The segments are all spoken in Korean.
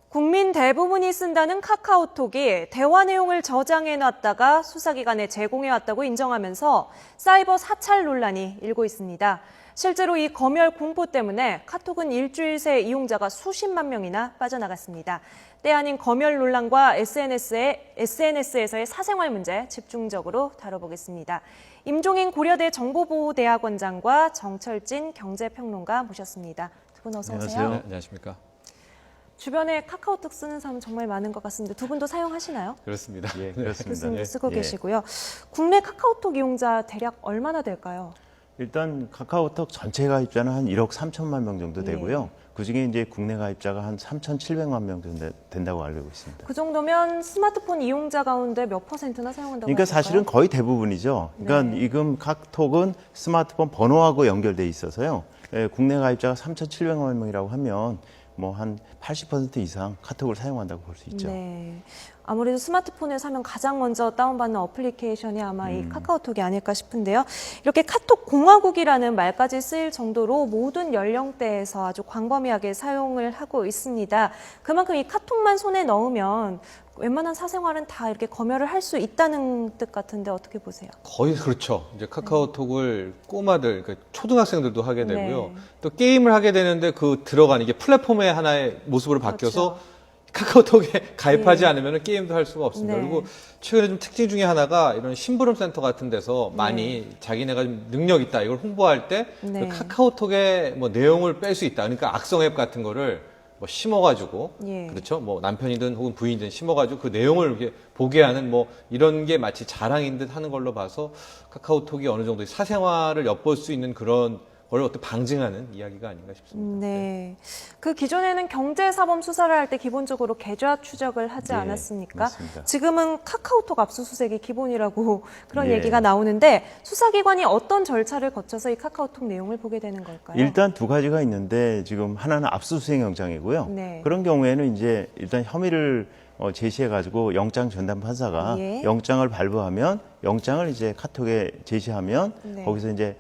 국민 대부분이 쓴다는 카카오톡이 대화 내용을 저장해놨다가 수사기관에 제공해왔다고 인정하면서 사이버 사찰 논란이 일고 있습니다. 실제로 이 검열 공포 때문에 카톡은 일주일 새 이용자가 수십만 명이나 빠져나갔습니다. 때 아닌 검열 논란과 SNS에서의 사생활 문제 집중적으로 다뤄보겠습니다. 임종인 고려대 정보보호대학원장과 정철진 경제평론가 모셨습니다. 두 분 어서 오세요. 안녕하세요. 네, 안녕하십니까. 주변에 카카오톡 쓰는 사람 정말 많은 것 같습니다. 두 분도 사용하시나요? 그렇습니다. 예, 그렇습니다. 교수님도 예. 쓰고 예. 계시고요. 국내 카카오톡 이용자 대략 얼마나 될까요? 일단 카카오톡 전체 가입자는 한 1억 3천만 명 정도 되고요. 그중에 이제 국내 가입자가 한 3,700만 명 정도 된다고 알고 있습니다. 그 정도면 스마트폰 이용자 가운데 몇 %나 사용한다고 그러니까 하실까요? 사실은 거의 대부분이죠. 그러니까 네. 지금 카톡은 스마트폰 번호하고 연결돼 있어서요. 예, 국내 가입자가 3,700만 명이라고 하면 뭐 한 80% 이상 카톡을 사용한다고 볼 수 있죠. 네. 아무래도 스마트폰을 사면 가장 먼저 다운받는 어플리케이션이 아마 이 카카오톡이 아닐까 싶은데요. 이렇게 카톡 공화국이라는 말까지 쓰일 정도로 모든 연령대에서 아주 광범위하게 사용을 하고 있습니다. 그만큼 이 카톡만 손에 넣으면 웬만한 사생활은 다 이렇게 검열을 할 수 있다는 뜻 같은데 어떻게 보세요? 거의 그렇죠. 이제 카카오톡을 꼬마들, 그러니까 초등학생들도 하게 되고요. 네. 또 게임을 하게 되는데 그 들어가는 이게 플랫폼의 하나의 모습으로 바뀌어서 그렇죠. 카카오톡에 가입하지 예. 않으면 게임도 할 수가 없습니다. 네. 그리고 최근에 좀 특징 중에 하나가 이런 심부름 센터 같은 데서 많이 자기네가 좀 능력 있다 이걸 홍보할 때 네. 그 카카오톡에 뭐 내용을 뺄 수 있다. 그러니까 악성 앱 같은 거를 뭐 심어가지고 예. 그렇죠. 뭐 남편이든 혹은 부인이든 심어가지고 그 내용을 이렇게 보게 하는 뭐 이런 게 마치 자랑인 듯 하는 걸로 봐서 카카오톡이 어느 정도 사생활을 엿볼 수 있는 그런 걸 어떻게 방증하는 이야기가 아닌가 싶습니다. 네. 그 기존에는 경제사범 수사를 할 때 기본적으로 계좌 추적을 하지 예, 않았습니까? 맞습니다. 지금은 카카오톡 압수수색이 기본이라고 그런 예. 얘기가 나오는데 수사기관이 어떤 절차를 거쳐서 이 카카오톡 내용을 보게 되는 걸까요? 일단 두 가지가 있는데 지금 하나는 압수수색 영장이고요. 네. 그런 경우에는 이제 일단 혐의를 제시해가지고 영장 전담 판사가 예. 영장을 발부하면 영장을 이제 카톡에 제시하면 네. 거기서 이제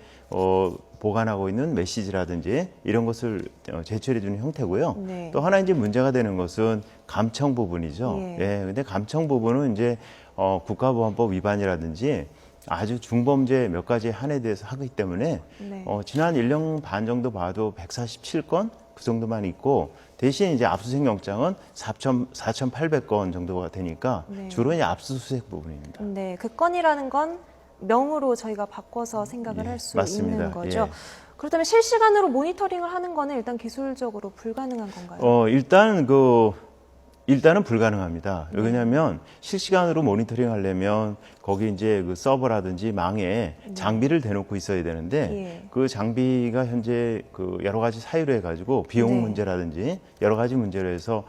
보관하고 있는 메시지라든지 이런 것을 제출해 주는 형태고요. 네. 또 하나 이제 문제가 되는 것은 감청 부분이죠. 예. 예. 근데 감청 부분은 이제 국가보안법 위반이라든지 아주 중범죄 몇 가지 한에 대해서 하기 때문에 네. 지난 1년 반 정도 봐도 147건 그 정도만 있고 대신 이제 압수수색 영장은 4,800건 정도가 되니까 네. 주로 이제 압수수색 부분입니다. 네, 그 건이라는 건 명으로 저희가 바꿔서 생각을 예, 할 수 맞습니다. 있는 거죠. 예. 그렇다면 실시간으로 모니터링을 하는 거는 일단 기술적으로 불가능한 건가요? 일단은 불가능합니다. 네. 왜냐하면 실시간으로 모니터링 하려면 거기 이제 그 서버라든지 망에 장비를 대놓고 있어야 되는데 예. 그 장비가 현재 그 여러 가지 사유로 해가지고 비용 네. 문제라든지 여러 가지 문제로 해서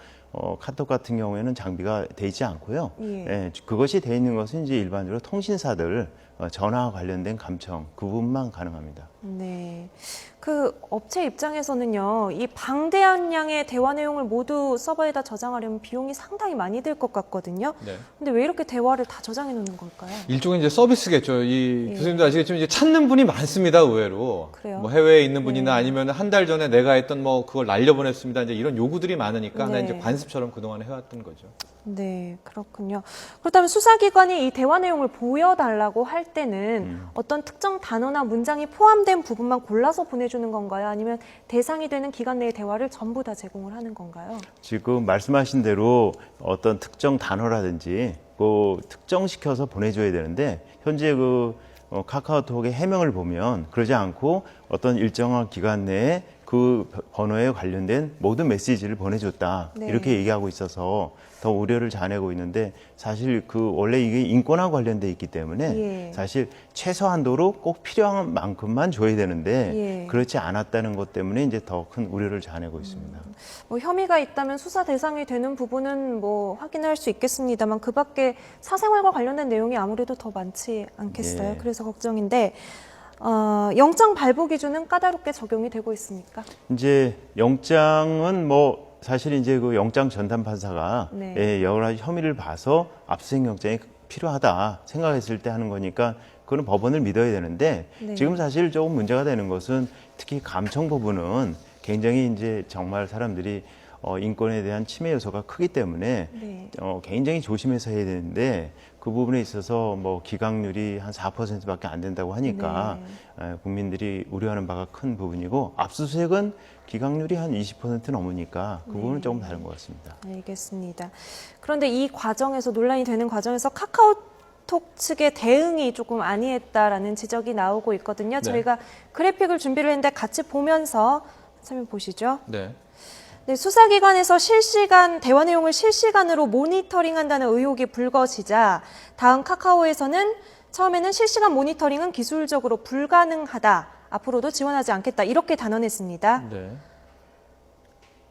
카톡 같은 경우에는 장비가 돼 있지 않고요. 예. 예, 그것이 돼 있는 것은 이제 일반적으로 통신사들 전화와 관련된 감청 그 부분만 가능합니다. 네. 그 업체 입장에서는요, 이 방대한 양의 대화 내용을 모두 서버에다 저장하려면 비용이 상당히 많이 들 것 같거든요. 네. 근데 왜 이렇게 대화를 다 저장해 놓는 걸까요? 일종의 이제 서비스겠죠. 이 예. 교수님도 아시겠지만 이제 찾는 분이 많습니다. 의외로. 그래요? 뭐 해외에 있는 분이나 네. 아니면 한 달 전에 내가 했던 뭐 그걸 날려보냈습니다. 이제 이런 요구들이 많으니까 하나 네. 이제 관습처럼 그동안 해왔던 거죠. 네, 그렇군요. 그렇다면 수사기관이 이 대화 내용을 보여달라고 할 때는 어떤 특정 단어나 문장이 포함된 부분만 골라서 보내주는 건가요? 아니면 대상이 되는 기간 내의 대화를 전부 다 제공을 하는 건가요? 지금 말씀하신 대로 어떤 특정 단어라든지 그 특정시켜서 보내줘야 되는데 현재 카카오톡의 해명을 보면 그러지 않고 어떤 일정한 기간 내에 그 번호에 관련된 모든 메시지를 보내줬다 네. 이렇게 얘기하고 있어서 더 우려를 자아내고 있는데 사실 원래 이게 인권과 관련돼 있기 때문에 예. 사실 최소한도로 꼭 필요한 만큼만 줘야 되는데 예. 그렇지 않았다는 것 때문에 이제 더 큰 우려를 자아내고 있습니다. 뭐 혐의가 있다면 수사 대상이 되는 부분은 뭐 확인할 수 있겠습니다만 그 밖에 사생활과 관련된 내용이 아무래도 더 많지 않겠어요. 예. 그래서 걱정인데 영장 발부 기준은 까다롭게 적용이 되고 있습니까? 이제 영장은 뭐 사실 이제 그 영장 전담 판사가 네. 여러 가지 혐의를 봐서 압수수색 영장이 필요하다 생각했을 때 하는 거니까 그건 법원을 믿어야 되는데 네. 지금 사실 조금 문제가 되는 것은 특히 감청 부분은 굉장히 이제 정말 사람들이 인권에 대한 침해 요소가 크기 때문에 네. 굉장히 조심해서 해야 되는데 그 부분에 있어서 뭐 기각률이 한 4%밖에 안 된다고 하니까 국민들이 우려하는 바가 큰 부분이고 압수수색은 기각률이 한 20% 넘으니까 그 부분은 조금 다른 것 같습니다. 알겠습니다. 그런데 이 과정에서 논란이 되는 과정에서 카카오톡 측의 대응이 조금 아니했다라는 지적이 나오고 있거든요. 네. 저희가 그래픽을 준비를 했는데 같이 보면서 설명 보시죠. 네. 네, 수사기관에서 실시간 대화 내용을 실시간으로 모니터링한다는 의혹이 불거지자 다음 카카오에서는 처음에는 실시간 모니터링은 기술적으로 불가능하다. 앞으로도 지원하지 않겠다. 이렇게 단언했습니다. 네.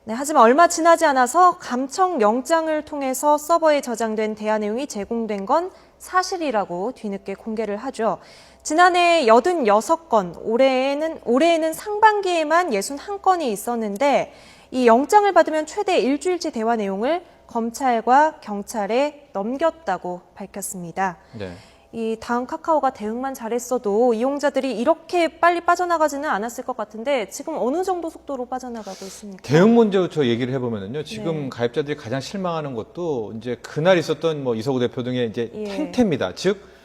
네, 하지만 얼마 지나지 않아서 감청 영장을 통해서 서버에 저장된 대화 내용이 제공된 건 사실이라고 뒤늦게 공개를 하죠. 지난해 86건, 올해에는 상반기에만 61건이 있었는데 이 영장을 받으면 최대 일주일치 대화 내용을 검찰과 경찰에 넘겼다고 밝혔습니다. 네. 이 다음 카카오가 대응만 잘했어도 이용자들이 이렇게 빨리 빠져나가지는 않았을 것 같은데 지금 어느 정도 속도로 빠져나가고 있습니까? 대응 문제부터 얘기를 해보면은요. 지금 네. 가입자들이 가장 실망하는 것도 이제 그날 있었던 뭐 이서구 대표 등의 이제 예. 행태입니다. 즉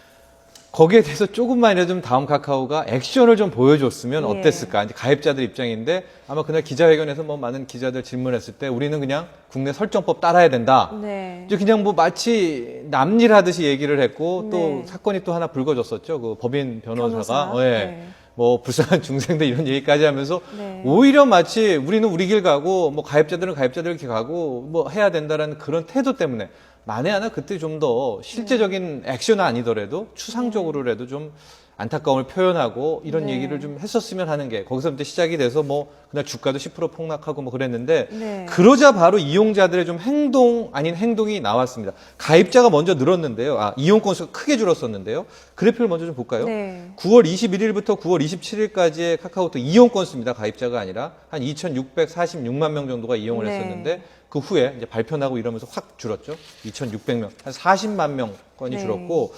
거기에 대해서 조금만이라도 좀 다음 카카오가 액션을 좀 보여줬으면 예. 어땠을까? 이제 가입자들 입장인데 아마 그날 기자회견에서 뭐 많은 기자들 질문했을 때 우리는 그냥 국내 설정법 따라야 된다. 네. 이제 그냥 뭐 마치 남일하듯이 얘기를 했고 또 네. 사건이 또 하나 불거졌었죠. 그 법인 변호사가 변호사. 예. 네. 뭐 불쌍한 중생들 이런 얘기까지 하면서 네. 오히려 마치 우리는 우리 길 가고 뭐 가입자들은 가입자들 길 가고 뭐 해야 된다라는 그런 태도 때문에 만에 하나 그때 좀 더 실제적인 액션은 아니더라도 추상적으로라도 좀 안타까움을 표현하고 이런 네. 얘기를 좀 했었으면 하는 게 거기서부터 시작이 돼서 뭐 그날 주가도 10% 폭락하고 뭐 그랬는데 네. 그러자 바로 이용자들의 좀 행동 아닌 행동이 나왔습니다. 가입자가 먼저 늘었는데요. 이용 건수가 크게 줄었었는데요. 그래프를 먼저 좀 볼까요? 네. 9월 21일부터 9월 27일까지의 카카오톡 이용 건수입니다. 가입자가 아니라 한 2,646만 명 정도가 이용을 네. 했었는데 그 후에 이제 발표 나고 이러면서 확 줄었죠. 2,600명, 한 40만 명 건이 네. 줄었고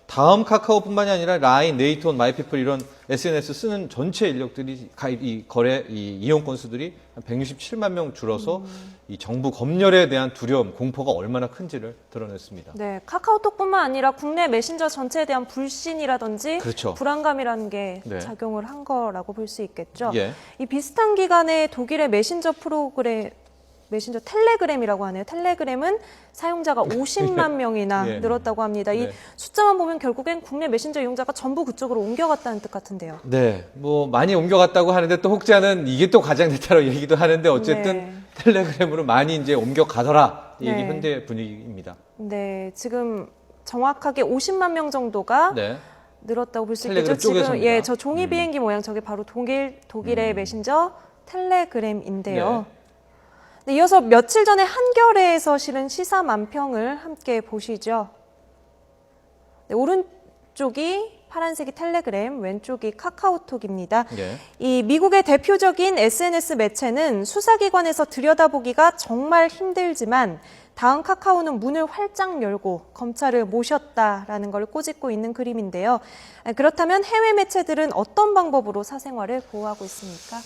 다음 카카오뿐만이 아니라 라인, 네이트온, 마이피플 이런 SNS 쓰는 전체 인력들이 이용 건수들이 한 167만 명 줄어서 이 정부 검열에 대한 두려움, 공포가 얼마나 큰지를 드러냈습니다. 네, 카카오톡뿐만 아니라 국내 메신저 전체에 대한 불신이라든지 그렇죠. 불안감이라는 게 네. 작용을 한 거라고 볼 수 있겠죠. 예. 이 비슷한 기간에 독일의 메신저 텔레그램이라고 하네요. 텔레그램은 사용자가 50만 명이나 예. 늘었다고 합니다. 이 네. 숫자만 보면 결국엔 국내 메신저 이용자가 전부 그쪽으로 옮겨갔다는 뜻 같은데요. 네, 뭐 많이 옮겨갔다고 하는데 또 혹자는 이게 또 과장 됐다고 얘기도 하는데 어쨌든 네. 텔레그램으로 많이 이제 옮겨가더라. 이게 네. 현대 분위기입니다. 네, 지금 정확하게 50만 명 정도가 네. 늘었다고 볼 수 텔레그램 있겠죠. 지금 쪽에서입니다. 예, 저 종이 비행기 모양 저게 바로 독일의 메신저 텔레그램인데요. 네, 이어서 며칠 전에 한겨레에서 실은 시사 만평을 함께 보시죠. 네, 오른쪽이 파란색이 텔레그램, 왼쪽이 카카오톡입니다. 예. 이 미국의 대표적인 SNS 매체는 수사기관에서 들여다보기가 정말 힘들지만 다음 카카오는 문을 활짝 열고 검찰을 모셨다라는 걸 꼬집고 있는 그림인데요. 그렇다면 해외 매체들은 어떤 방법으로 사생활을 보호하고 있습니까?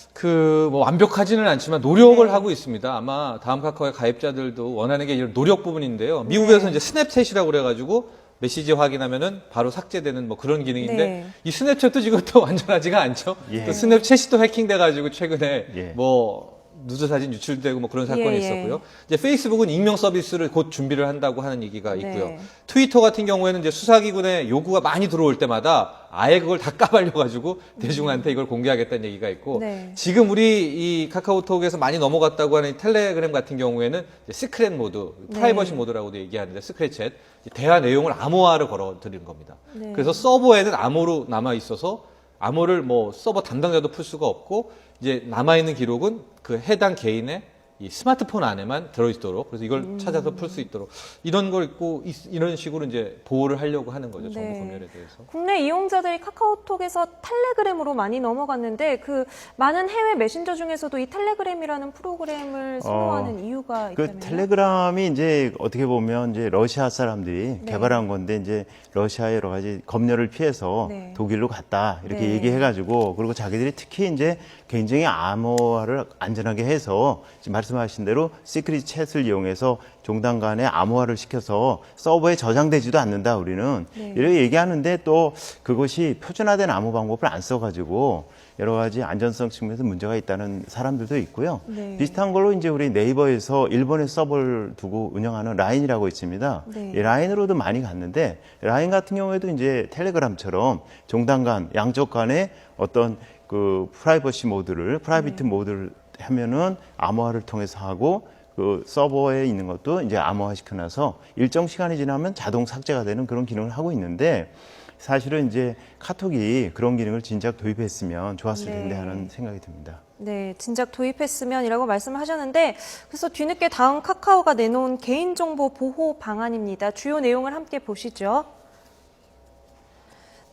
뭐 완벽하지는 않지만 노력을 네. 하고 있습니다. 아마 다음 카카오의 가입자들도 원하는 게 이런 노력 부분인데요. 미국에서 네. 이제 스냅챗이라고 그래가지고 메시지 확인하면은 바로 삭제되는 뭐 그런 기능인데 네. 이 스냅챗도 지금 또 완전하지가 않죠. 예. 또 스냅챗이 또 해킹돼가지고 최근에 예. 뭐 누드 사진 유출되고 뭐 그런 사건이 예, 예. 있었고요. 이제 페이스북은 익명 서비스를 곧 준비를 한다고 하는 얘기가 있고요. 네. 트위터 같은 경우에는 이제 수사기관의 요구가 많이 들어올 때마다 아예 그걸 다 까발려가지고 대중한테 이걸 공개하겠다는 얘기가 있고 네. 지금 우리 이 카카오톡에서 많이 넘어갔다고 하는 이 텔레그램 같은 경우에는 이제 시크릿 모드, 프라이버시 네. 모드라고도 얘기하는데 스크래치 챗 대화 내용을 암호화를 걸어드리는 겁니다. 네. 그래서 서버에는 암호로 남아 있어서 암호를 뭐 서버 담당자도 풀 수가 없고 이제 남아있는 기록은 그 해당 개인의 이 스마트폰 안에만 들어있도록 그래서 이걸 찾아서 풀 수 있도록 이런 걸 있고 이런 식으로 이제 보호를 하려고 하는 거죠. 정부 네. 검열에 대해서. 국내 이용자들이 카카오톡에서 텔레그램으로 많이 넘어갔는데 그 많은 해외 메신저 중에서도 이 텔레그램이라는 프로그램을 선호하는 이유가 그 있다면요? 텔레그램이 이제 어떻게 보면 이제 러시아 사람들이 네. 개발한 건데 이제 러시아의 여러 가지 검열을 피해서 네. 독일로 갔다 이렇게 네. 얘기해가지고 그리고 자기들이 특히 이제 굉장히 암호화를 안전하게 해서 지금 말씀 말씀하신 대로 시크릿 챗을 이용해서 종단 간에 암호화를 시켜서 서버에 저장되지도 않는다 우리는 이렇게 얘기하는데 또 그것이 표준화된 암호 방법을 안 써가지고 여러 가지 안전성 측면에서 문제가 있다는 사람들도 있고요. 비슷한 걸로 이제 우리 네이버에서 일본에 서버를 두고 운영하는 라인이라고 있습니다. 이 라인으로도 많이 갔는데 라인 같은 경우에도 이제 텔레그램처럼 종단 간 양쪽 간에 어떤 그 프라이버시 모드를 프라이빗 모드를 하면은 암호화를 통해서 하고 그 서버에 있는 것도 이제 암호화 시켜놔서 일정 시간이 지나면 자동 삭제가 되는 그런 기능을 하고 있는데 사실은 이제 카톡이 그런 기능을 진작 도입했으면 좋았을 텐데 하는 생각이 듭니다. 네, 진작 도입했으면이라고 말씀을 하셨는데 그래서 뒤늦게 다음 카카오가 내놓은 개인정보 보호 방안입니다. 주요 내용을 함께 보시죠.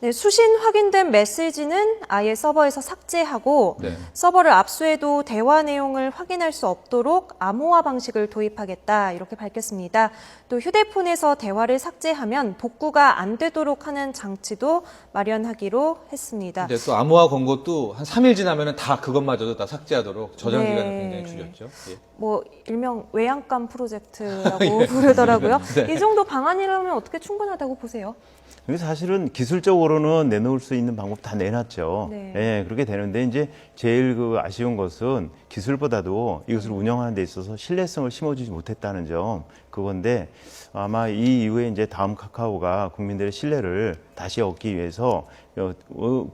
네, 수신 확인된 메시지는 아예 서버에서 삭제하고 서버를 압수해도 대화 내용을 확인할 수 없도록 암호화 방식을 도입하겠다 이렇게 밝혔습니다. 또 휴대폰에서 대화를 삭제하면 복구가 안 되도록 하는 장치도 마련하기로 했습니다. 근데 또 암호화 건 것도 한 3일 지나면 다 그것마저도 다 삭제하도록 저장 기간을 굉장히 줄였죠. 예. 뭐 일명 외양간 프로젝트라고 부르더라고요. 이 정도 방안이라면 어떻게 충분하다고 보세요? 근데 사실은 기술적으로는 내놓을 수 있는 방법 다 내놨죠. 예, 그렇게 되는데 이제 제일 그 아쉬운 것은 기술보다도 이것을 운영하는 데 있어서 신뢰성을 심어주지 못했다는 점 그건데 아마 이 이후에 이제 다음 카카오가 국민들의 신뢰를 다시 얻기 위해서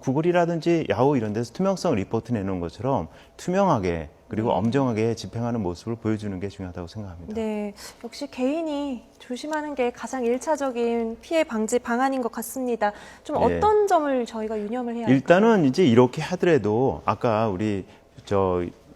구글이라든지 야후 이런 데서 투명성 리포트 내놓은 것처럼 투명하게 그리고 엄정하게 집행하는 모습을 보여주는 게 중요하다고 생각합니다. 네, 역시 개인이 조심하는 게 가장 일차적인 피해 방지 방안인 것 같습니다. 좀 어떤 점을 저희가 유념을 해야 할까요? 일단은 이제 이렇게 하더라도 아까 우리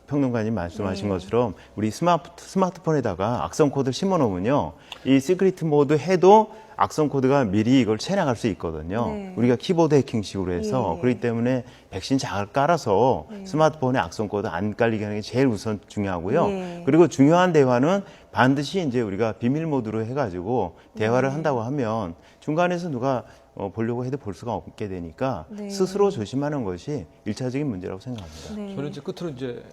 평론가님 말씀하신 것처럼 우리 스마트폰에다가 악성 코드를 심어 놓으면요. 이 시크릿 모드 해도 악성 코드가 미리 이걸 채나갈 수 있거든요. 우리가 키보드 해킹식으로 해서 그렇기 때문에 백신 잘 깔아서 스마트폰에 악성 코드 안 깔리게 하는 게 제일 우선 중요하고요. 그리고 중요한 대화는 반드시 이제 우리가 비밀 모드로 해가지고 대화를 한다고 하면 중간에서 누가 보려고 해도 볼 수가 없게 되니까 스스로 조심하는 것이 일차적인 문제라고 생각합니다. 저는 이제 끝으로 이제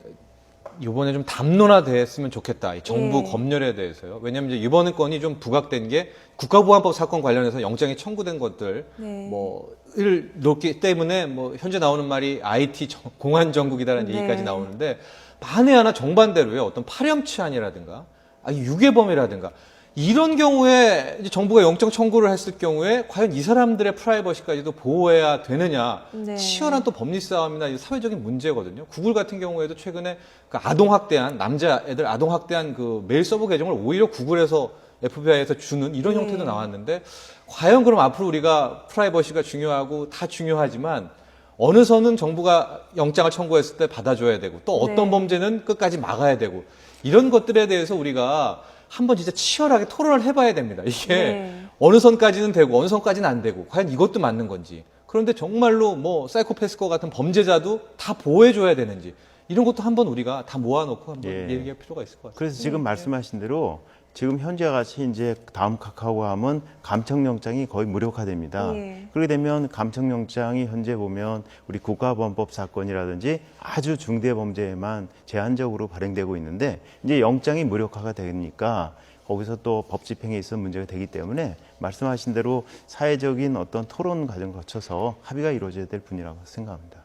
이번에 좀 담론화됐으면 좋겠다. 이 정부 검열에 대해서요. 왜냐하면 이제 이번 건이 좀 부각된 게 국가보안법 사건 관련해서 영장이 청구된 것들 뭐를 놓기 때문에 뭐 현재 나오는 말이 IT 공안 정국이다라는 얘기까지 나오는데 만에 하나 정반대로요. 어떤 파렴치한이라든가 유괴범이라든가 이런 경우에 이제 정부가 영장 청구를 했을 경우에 과연 이 사람들의 프라이버시까지도 보호해야 되느냐 치열한 또 법리 싸움이나 사회적인 문제거든요. 구글 같은 경우에도 최근에 그 아동학대한 남자애들 아동학대한 그 메일 서버 계정을 오히려 구글에서 FBI에서 주는 이런 형태도 나왔는데 과연 그럼 앞으로 우리가 프라이버시가 중요하고 다 중요하지만 어느 선은 정부가 영장을 청구했을 때 받아줘야 되고 또 어떤 범죄는 끝까지 막아야 되고 이런 것들에 대해서 우리가 한번 진짜 치열하게 토론을 해봐야 됩니다. 이게 어느 선까지는 되고 어느 선까지는 안 되고 과연 이것도 맞는 건지 그런데 정말로 뭐 사이코패스과 같은 범죄자도 다 보호해줘야 되는지 이런 것도 한번 우리가 다 모아놓고 한번 얘기할 필요가 있을 것 같습니다. 그래서 지금 말씀하신 대로 지금 현재 같이 이제 다음 카카오가 하면 감청영장이 거의 무력화됩니다. 그렇게 되면 감청영장이 현재 보면 우리 국가보안법 사건이라든지 아주 중대 범죄에만 제한적으로 발행되고 있는데 이제 영장이 무력화가 되니까 거기서 또 법 집행에 있어 문제가 되기 때문에 말씀하신 대로 사회적인 어떤 토론 과정을 거쳐서 합의가 이루어져야 될 분이라고 생각합니다.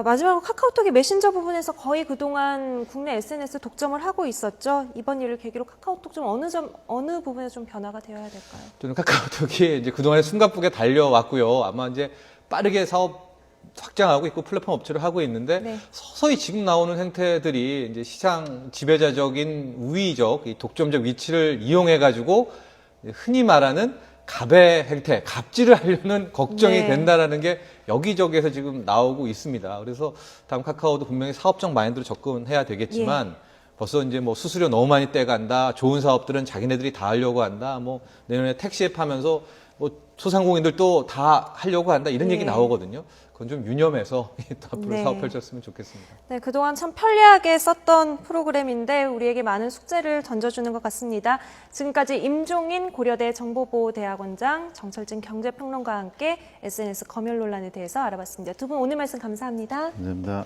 마지막으로 카카오톡이 메신저 부분에서 거의 그동안 국내 SNS 독점을 하고 있었죠. 이번 일을 계기로 카카오톡 좀 어느 부분에 좀 변화가 되어야 될까요? 저는 카카오톡이 이제 그동안에 숨가쁘게 달려왔고요. 아마 이제 빠르게 사업 확장하고 있고 플랫폼 업체를 하고 있는데 서서히 지금 나오는 행태들이 이제 시장 지배자적인 우위적 이 독점적 위치를 이용해 가지고 흔히 말하는 갑의 행태, 갑질을 하려는 걱정이 된다라는 게 여기저기에서 지금 나오고 있습니다. 그래서 다음 카카오도 분명히 사업적 마인드로 접근해야 되겠지만 벌써 이제 뭐 수수료 너무 많이 떼간다, 좋은 사업들은 자기네들이 다 하려고 한다, 뭐 내년에 택시 앱 하면서 뭐 소상공인들도 다 하려고 한다 이런 얘기 나오거든요. 그건 좀 유념해서 앞으로 사업 펼쳤으면 좋겠습니다. 네, 그동안 참 편리하게 썼던 프로그램인데 우리에게 많은 숙제를 던져주는 것 같습니다. 지금까지 임종인 고려대 정보보호대학원장, 정철진 경제평론가와 함께 SNS 검열 논란에 대해서 알아봤습니다. 두 분 오늘 말씀 감사합니다. 감사합니다.